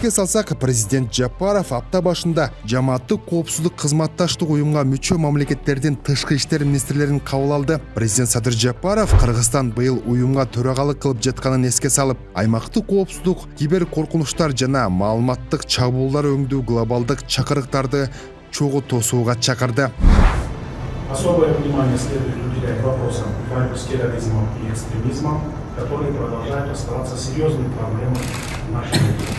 Эске салсак, президент Жапаров апта башында жамааттык коопсуздук кызматташтык уюмга мүчө мамлекеттердин тышкы иштер министрлерин кабыл алды. Президент Садыр Жапаров Кыргызстан быйыл уюмга төрагалык кылып жатканын эске салып, аймактык коопсуздук, кибер коркунучтар жана маалыматтык чабуулдар өңдүү глобалдык чакырыктарды чогуу тосууга чакырды. Особое внимание следует уделять вопросам борьбы с терроризмом и экстремизмом, которые продолжают оставаться серьезной проблемой в нашей стране.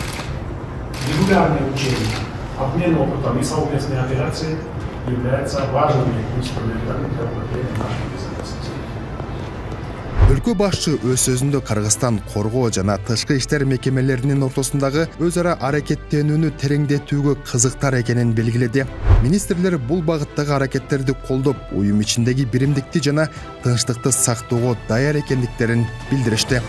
Регулярные учения, обмен опытом и совместные операции являются важными инструментами для укрепления нашей безопасности. Өлкө башчы өз сөзүндө Кыргызстан коргоо жана тышкы иштер мекемелеринин ортосундагы өз ара аракеттенүүнү тереңдетүүгө кызыктар экенин белгиледи. Министрлер бул багыттагы аракеттерди колдоп, уюм ичиндеги биримдикти жана тынчтыкты сактоого даяр экендиктерин билдиришти.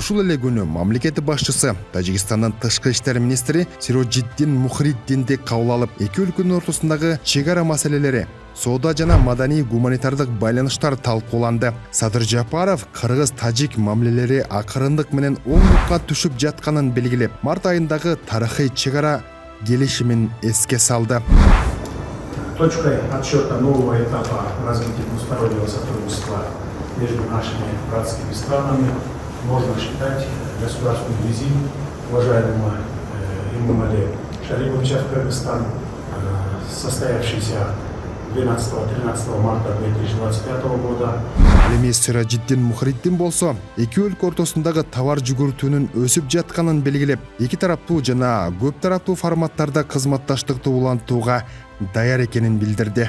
Ушул эле күнү мамлекет башчысы Тажикстандын тышкы иштер министри Сироджиддин Мухриддинди кабыл алып, эки өлкөнүн ортосундагы чек ара маселелери, соода жана маданий гуманитардык байланыштар талкууланды. Садыр Жапаров кыргыз-тажик мамилелери акырындык менен оңдукка түшүп жатканын белгилеп, март айындагы тарыхый чек ара келишимин эске салды. Точкой отсчета нового этапа развития двустороннего сотрудничества между нашими братскими странами можно считать государственный визит уважаемого Эмомали Шариповича в Кыргызстан, состоявшийся 12-13 марта 2025 года. Алемис Сироджиддин Мухриддин болсо, эки өлкө ортосундагы товар жүгүртүүнүн өсүп жатканын белгилеп, эки тараптуу жана көп тараптуу форматтарда кызматташтыкты улантууга даяр экенин билдирди.